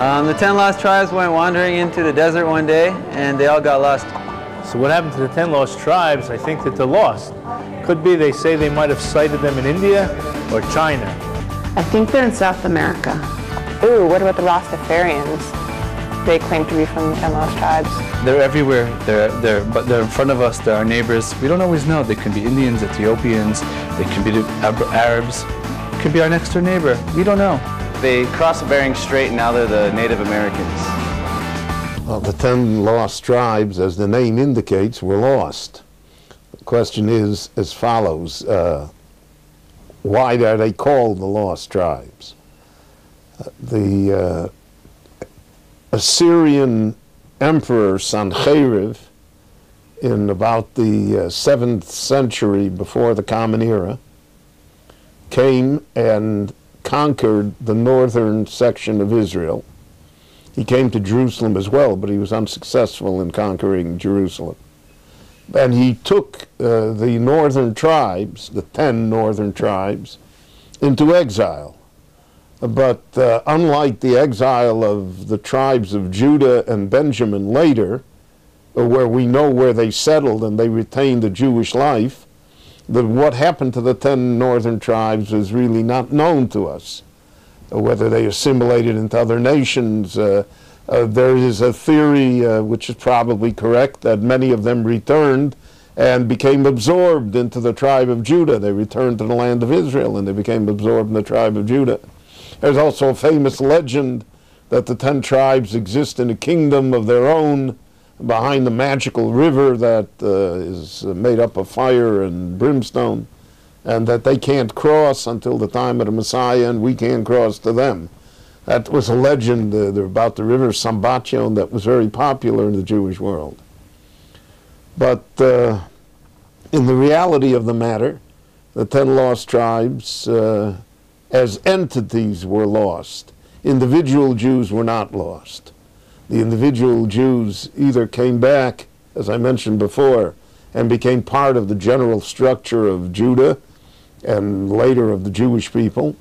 The 10 lost tribes went wandering into the desert one day, and they all got lost. So what happened to the 10 lost tribes? I think that they're lost. Could be they say they might have sighted them in India or China. I think they're in South America. Ooh, what about the Rastafarians? They claim to be from the 10 lost tribes. They're everywhere. But they're in front of us. They're our neighbors. We don't always know. They can be Indians, Ethiopians. They can be the Arabs. It could be our next door neighbor. We don't know. They crossed Bering Strait, and now they're the Native Americans. Well, the 10 lost tribes, as the name indicates, were lost. The question is as follows. Why are they called the lost tribes? The Assyrian Emperor Sancherib, in about the 7th century before the Common Era, came and conquered the northern section of Israel. He came to Jerusalem as well, but he was unsuccessful in conquering Jerusalem. And he took the northern tribes, the 10 northern tribes, into exile. But unlike the exile of the tribes of Judah and Benjamin later, where we know where they settled and they retained the Jewish life, what happened to the 10 northern tribes is really not known to us. Whether they assimilated into other nations, there is a theory, which is probably correct, that many of them returned and became absorbed into the tribe of Judah. They returned to the land of Israel and they became absorbed in the tribe of Judah. There's also a famous legend that the 10 tribes exist in a kingdom of their own behind the magical river that is made up of fire and brimstone, and that they can't cross until the time of the Messiah, and we can't cross to them. That was a legend about the river Sambatyon that was very popular in the Jewish world. But in the reality of the matter, the 10 lost tribes as entities were lost. Individual Jews were not lost. The individual Jews either came back, as I mentioned before, and became part of the general structure of Judah and later of the Jewish people,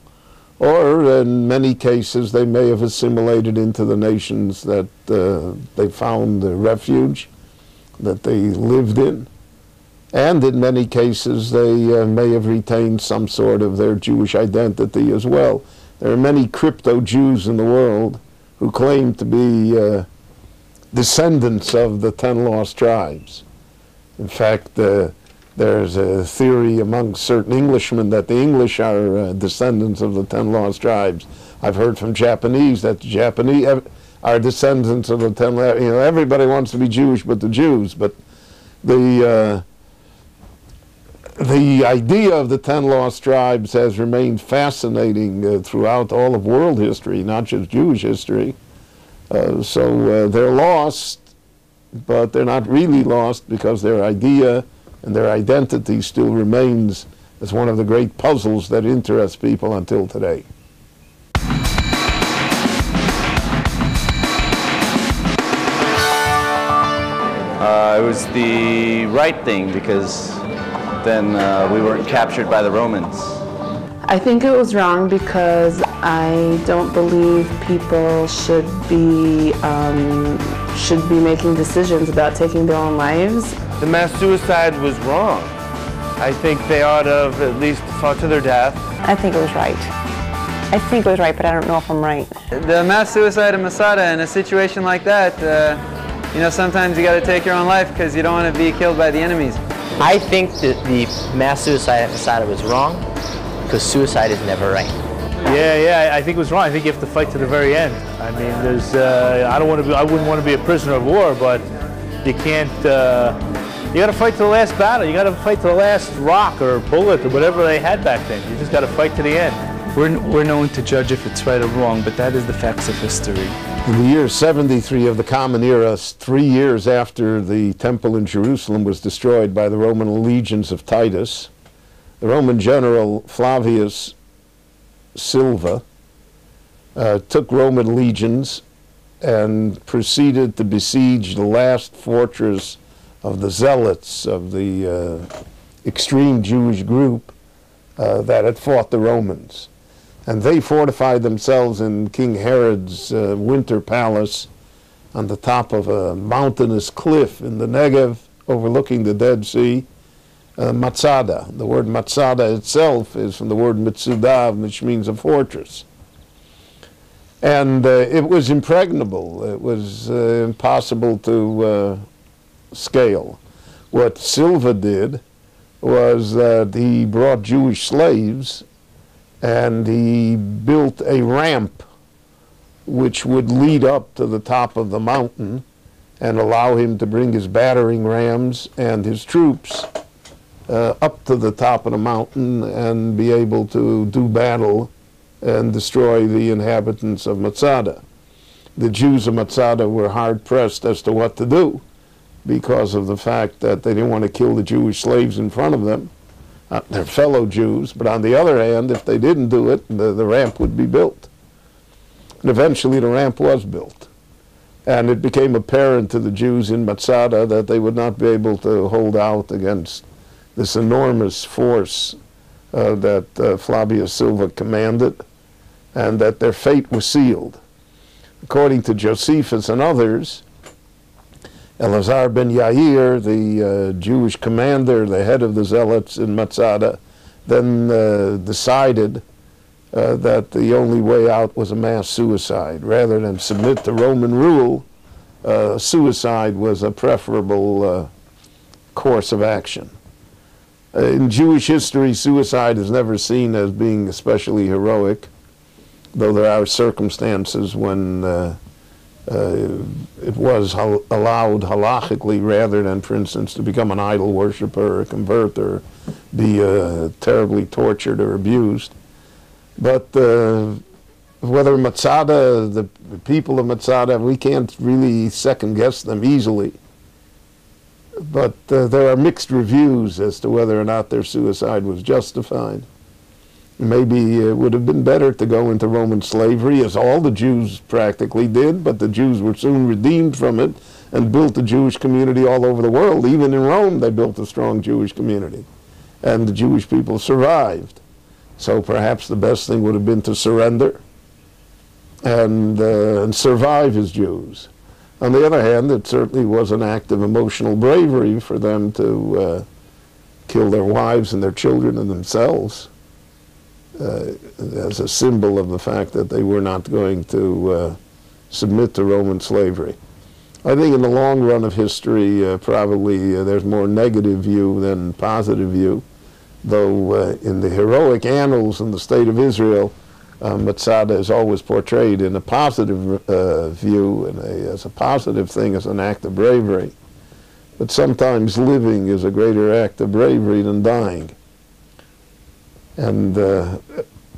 or in many cases they may have assimilated into the nations that they found refuge, that they lived in, and in many cases they may have retained some sort of their Jewish identity as well. There are many crypto-Jews in the world who claim to be descendants of the 10 lost tribes. In fact, there's a theory among certain Englishmen that the English are descendants of the 10 lost tribes. I've heard from Japanese that the Japanese are descendants of the 10 lost. You know, everybody wants to be Jewish but the Jews. But the idea of the 10 lost tribes has remained fascinating throughout all of world history, not just Jewish history. So they're lost, but they're not really lost because their idea and their identity still remains as one of the great puzzles that interest people until today. It was the right thing because then we weren't captured by the Romans. I think it was wrong because I don't believe people should be making decisions about taking their own lives. The mass suicide was wrong. I think they ought to have at least fought to their death. I think it was right. I think it was right, but I don't know if I'm right. The mass suicide of Masada, in a situation like that, you know, sometimes you got to take your own life because you don't want to be killed by the enemies. I think that the mass suicide at Masada was wrong because suicide is never right. Yeah, I think it was wrong. I think you have to fight to the very end. I mean, there's, I wouldn't want to be a prisoner of war, but you can't, you got to fight to the last battle. You got to fight to the last rock or bullet or whatever they had back then. You just got to fight to the end. We're no one to judge if it's right or wrong, but that is the facts of history. In the year 73 of the Common Era, 3 years after the temple in Jerusalem was destroyed by the Roman legions of Titus, the Roman general Flavius Silva took Roman legions and proceeded to besiege the last fortress of the Zealots, of the extreme Jewish group that had fought the Romans. And they fortified themselves in King Herod's winter palace on the top of a mountainous cliff in the Negev overlooking the Dead Sea, Matzada. The word Matzada itself is from the word Mitsudav, which means a fortress. And it was impregnable. It was impossible to scale. What Silva did was that he brought Jewish slaves and he built a ramp which would lead up to the top of the mountain and allow him to bring his battering rams and his troops up to the top of the mountain and be able to do battle and destroy the inhabitants of Matzada. The Jews of Matzada were hard-pressed as to what to do because of the fact that they didn't want to kill the Jewish slaves in front of them, their fellow Jews, but on the other hand, if they didn't do it, the ramp would be built. And eventually the ramp was built. And it became apparent to the Jews in Matzada that they would not be able to hold out against this enormous force that Flavio Silva commanded, and that their fate was sealed. According to Josephus and others, Elazar ben Yair, the Jewish commander, the head of the zealots in Matzada, then decided that the only way out was a mass suicide. Rather than submit to Roman rule, suicide was a preferable course of action. In Jewish history, suicide is never seen as being especially heroic, though there are circumstances when it was allowed halachically rather than, for instance, to become an idol worshiper or a convert or be terribly tortured or abused. But whether Matzada, the people of Matzada, we can't really second guess them easily. But there are mixed reviews as to whether or not their suicide was justified. Maybe it would have been better to go into Roman slavery, as all the Jews practically did, but the Jews were soon redeemed from it and built a Jewish community all over the world. Even in Rome, they built a strong Jewish community, and the Jewish people survived. So perhaps the best thing would have been to surrender and survive as Jews. On the other hand, it certainly was an act of emotional bravery for them to kill their wives and their children and themselves as a symbol of the fact that they were not going to submit to Roman slavery. I think in the long run of history, probably there's more negative view than positive view, though in the heroic annals in the state of Israel, Matzada is always portrayed in a positive view and as a positive thing, as an act of bravery. But sometimes living is a greater act of bravery than dying. And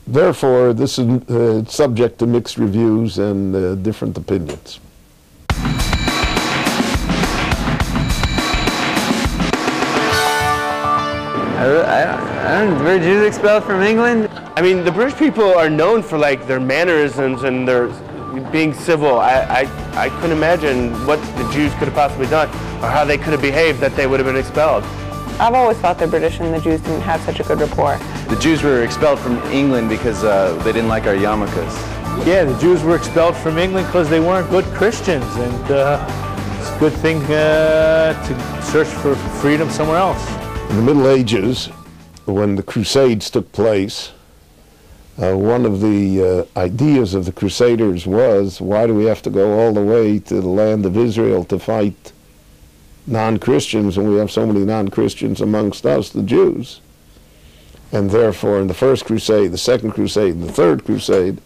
therefore, this is subject to mixed reviews and different opinions. Were Jews expelled from England? I mean, the British people are known for like their mannerisms and their being civil. I couldn't imagine what the Jews could have possibly done or how they could have behaved that they would have been expelled. I've always thought the British and the Jews didn't have such a good rapport. The Jews were expelled from England because they didn't like our yarmulkes. Yeah, the Jews were expelled from England because they weren't good Christians, and it's a good thing to search for freedom somewhere else. In the Middle Ages, when the Crusades took place, one of the ideas of the Crusaders was, why do we have to go all the way to the land of Israel to fight non-Christians, and we have so many non-Christians amongst us, the Jews? And therefore, in the First Crusade, the Second Crusade, and the Third Crusade,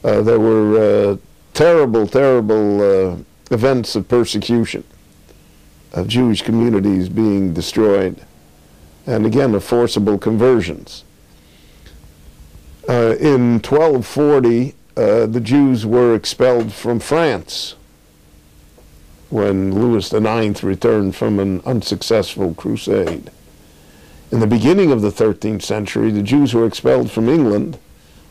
there were terrible, terrible events of persecution, of Jewish communities being destroyed, and again, of forcible conversions. In 1240, the Jews were expelled from France when Louis IX returned from an unsuccessful crusade. In the beginning of the 13th century, the Jews were expelled from England,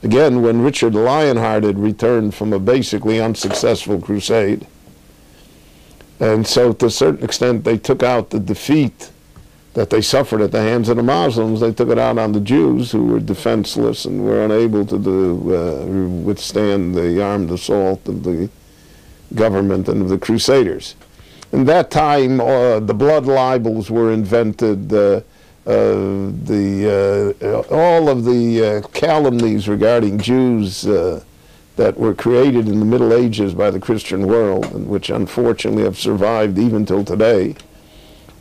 again when Richard the Lionhearted returned from a basically unsuccessful crusade. And so to a certain extent they took out the defeat that they suffered at the hands of the Muslims, they took it out on the Jews, who were defenseless and were unable to withstand the armed assault of the government and of the Crusaders. In that time, the blood libels were invented. All of the calumnies regarding Jews that were created in the Middle Ages by the Christian world, and which unfortunately have survived even till today,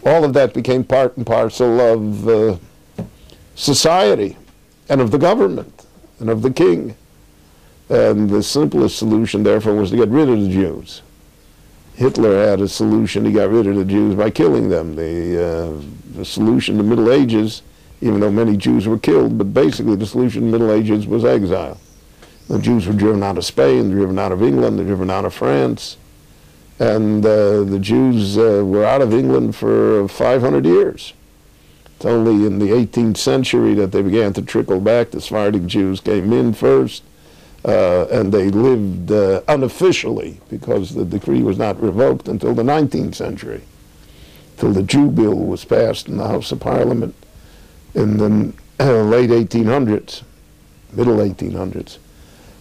all of that became part and parcel of society and of the government and of the king. And the simplest solution, therefore, was to get rid of the Jews. Hitler had a solution. He got rid of the Jews by killing them. The solution in the Middle Ages, even though many Jews were killed, but basically the solution in the Middle Ages was exile. The Jews were driven out of Spain, driven out of England, driven out of France. And the Jews were out of England for 500 years. It's only in the 18th century that they began to trickle back. The Sephardic Jews came in first, and they lived unofficially, because the decree was not revoked until the 19th century, till the Jew bill was passed in the House of Parliament in the late 1800s, middle 1800s.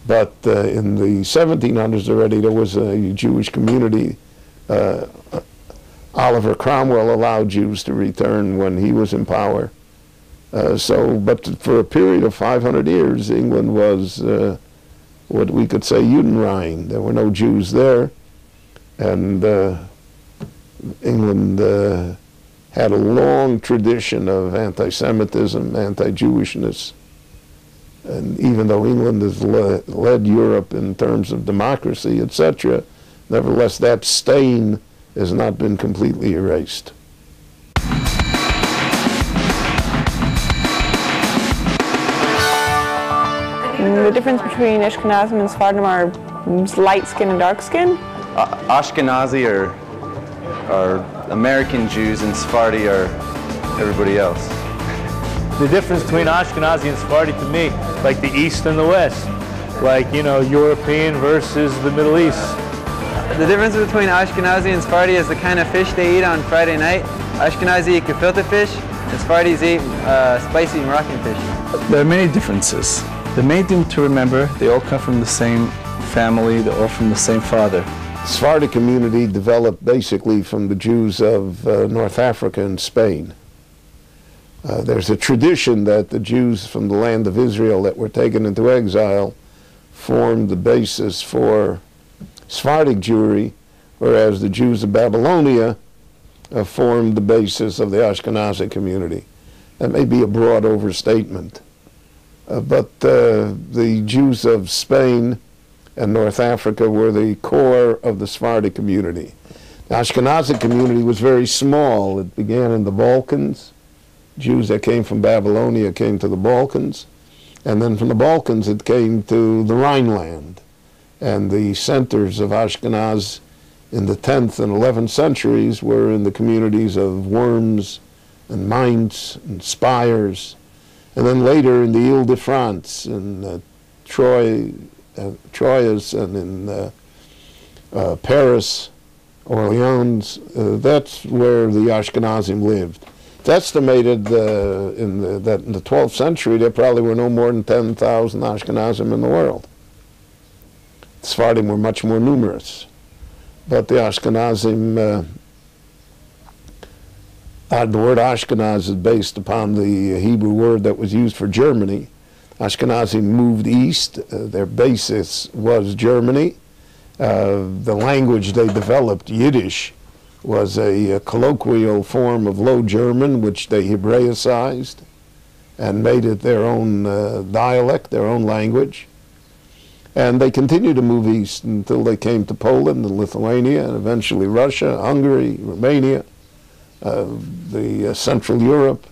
But in the 1700s already, there was a Jewish community. Oliver Cromwell allowed Jews to return when he was in power. But for a period of 500 years, England was what we could say Judenrein. There were no Jews there. And England had a long tradition of anti-Semitism, anti-Jewishness. And even though England has led Europe in terms of democracy, etc., nevertheless that stain has not been completely erased. The difference between Ashkenazim and Sephardim are light skin and dark skin? Ashkenazi are American Jews, and Sephardi are everybody else. The difference between Ashkenazi and Sephardi to me, like the East and the West, like, you know, European versus the Middle East. The difference between Ashkenazi and Sephardi is the kind of fish they eat on Friday night. Ashkenazi eat gefilte fish, and Sephardis eat spicy Moroccan fish. There are many differences. The main thing to remember, they all come from the same family, they're all from the same father. The Sephardic community developed basically from the Jews of North Africa and Spain. There's a tradition that the Jews from the land of Israel that were taken into exile formed the basis for Sephardic Jewry, whereas the Jews of Babylonia formed the basis of the Ashkenazi community. That may be a broad overstatement, but the Jews of Spain and North Africa were the core of the Sephardic community. The Ashkenazi community was very small. It began in the Balkans. Jews that came from Babylonia came to the Balkans, and then from the Balkans it came to the Rhineland. And the centers of Ashkenaz in the 10th and 11th centuries were in the communities of Worms and Mainz and Spires, and then later in the Ile-de-France, in Troyes and in Paris, Orleans. That's where the Ashkenazim lived. It's estimated that in the 12th century there probably were no more than 10,000 Ashkenazim in the world. The Sephardim were much more numerous. But the Ashkenazim, the word Ashkenaz is based upon the Hebrew word that was used for Germany. Ashkenazim moved east. Their basis was Germany. The language they developed, Yiddish, was a colloquial form of Low German, which they Hebraicized and made it their own dialect, their own language. And they continued to move east until they came to Poland and Lithuania, and eventually Russia, Hungary, Romania, Central Europe.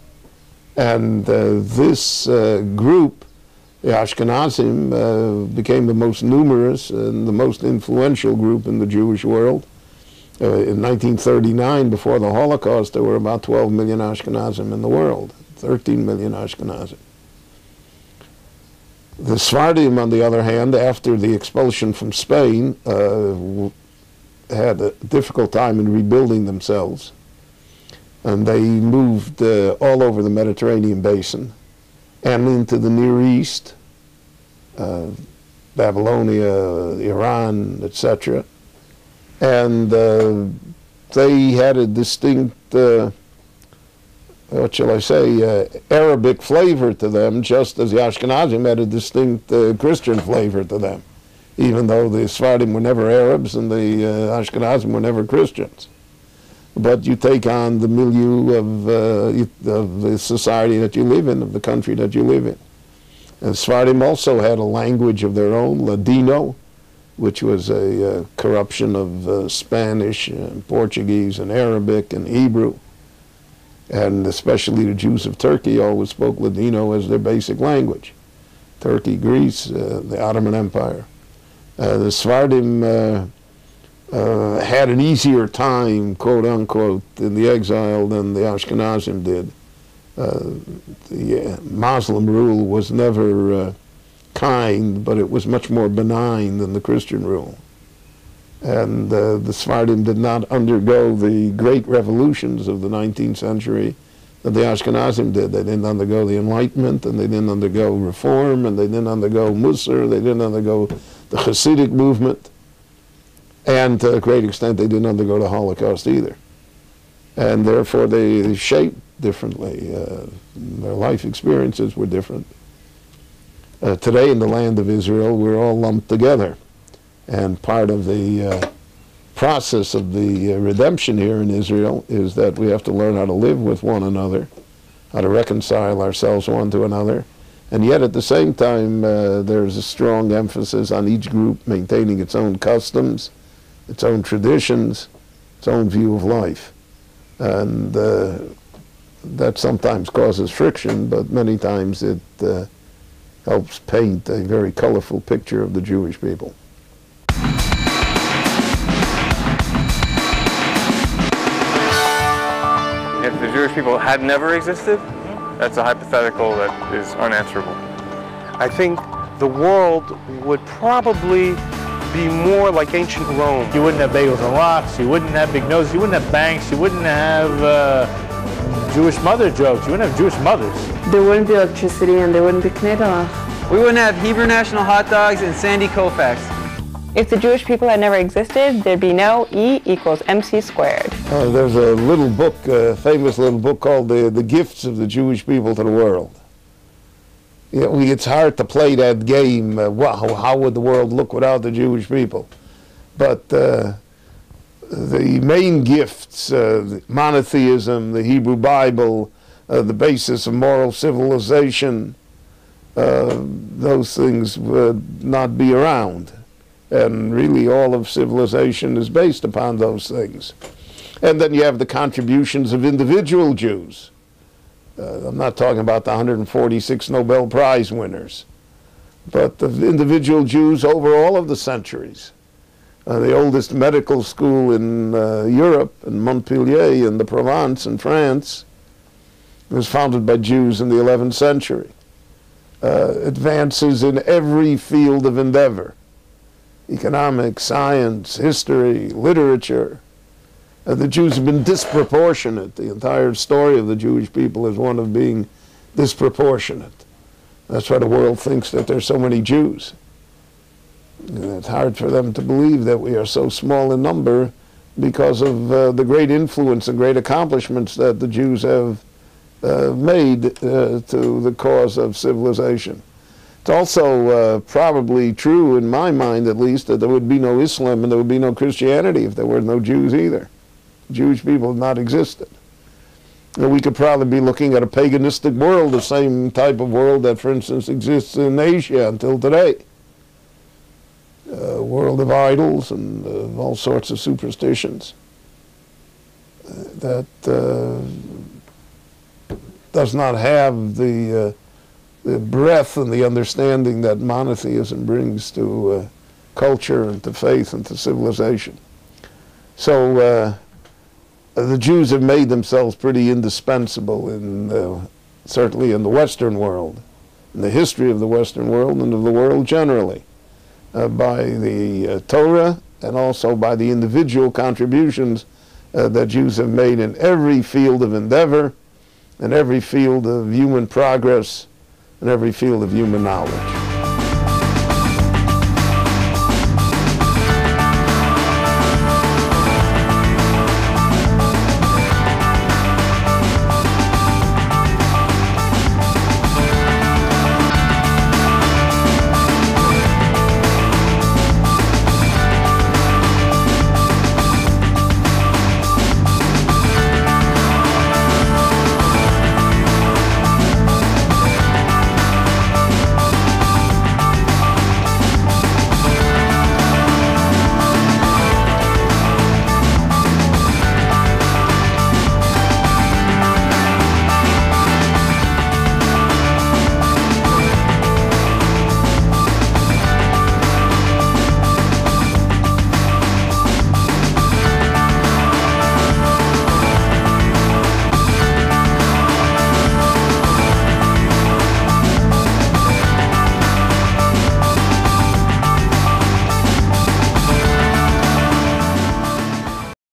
And this group, the Ashkenazim, became the most numerous and the most influential group in the Jewish world. In 1939, before the Holocaust, there were about 12 million Ashkenazim in the world, 13 million Ashkenazim. The Sephardim, on the other hand, after the expulsion from Spain, had a difficult time in rebuilding themselves. And they moved all over the Mediterranean basin and into the Near East, Babylonia, Iran, etc. And they had a distinct, what shall I say, Arabic flavor to them, just as the Ashkenazim had a distinct Christian flavor to them, even though the Sephardim were never Arabs and the Ashkenazim were never Christians. But you take on the milieu of the society that you live in, of the country that you live in. And Sephardim also had a language of their own, Ladino, which was a corruption of Spanish and Portuguese and Arabic and Hebrew. And especially the Jews of Turkey always spoke Ladino as their basic language. Turkey, Greece, the Ottoman Empire. The Sephardim had an easier time, quote unquote, in the exile than the Ashkenazim did. The Muslim rule was never kind, but it was much more benign than the Christian rule. And the Sephardim did not undergo the great revolutions of the 19th century that the Ashkenazim did. They didn't undergo the Enlightenment, and they didn't undergo Reform, and they didn't undergo Musar, they didn't undergo the Hasidic movement, and to a great extent they didn't undergo the Holocaust either. And therefore they shaped differently. Their life experiences were different. Today in the land of Israel, we're all lumped together. And part of the process of the redemption here in Israel is that we have to learn how to live with one another, how to reconcile ourselves one to another. And yet at the same time, there's a strong emphasis on each group maintaining its own customs, its own traditions, its own view of life. And that sometimes causes friction, but many times it helps paint a very colorful picture of the Jewish people. If the Jewish people had never existed, that's a hypothetical that is unanswerable. I think the world would probably be more like ancient Rome. You wouldn't have bagels and lox, you wouldn't have big noses, you wouldn't have banks, you wouldn't have Jewish mother jokes, you wouldn't have Jewish mothers. There wouldn't be electricity and there wouldn't be knedalach. We wouldn't have Hebrew National hot dogs and Sandy Koufax. If the Jewish people had never existed, there'd be no E equals MC squared. There's a little book, a famous little book called The Gifts of the Jewish People to the World. You know, it's hard to play that game, how would the world look without the Jewish people? But the main gifts, monotheism, the Hebrew Bible, the basis of moral civilization, those things would not be around. And really all of civilization is based upon those things. And then you have the contributions of individual Jews. I'm not talking about the 146 Nobel Prize winners, but the individual Jews over all of the centuries. The oldest medical school in Europe, in Montpellier in the Provence in France, was founded by Jews in the 11th century. Advances in every field of endeavor. Economics, science, history, literature. The Jews have been disproportionate. The entire story of the Jewish people is one of being disproportionate. That's why the world thinks that there's so many Jews. And it's hard for them to believe that we are so small in number because of the great influence and great accomplishments that the Jews have made to the cause of civilization. It's also probably true, in my mind at least, that there would be no Islam and there would be no Christianity if there were no Jews either. Jewish people have not existed. And we could probably be looking at a paganistic world, the same type of world that, for instance, exists in Asia until today. A world of idols and all sorts of superstitions that does not have the breadth and the understanding that monotheism brings to culture and to faith and to civilization. So the Jews have made themselves pretty indispensable in certainly in the Western world, in the history of the Western world and of the world generally, by the Torah and also by the individual contributions that Jews have made in every field of endeavor, and every field of human progress, and every field of human knowledge.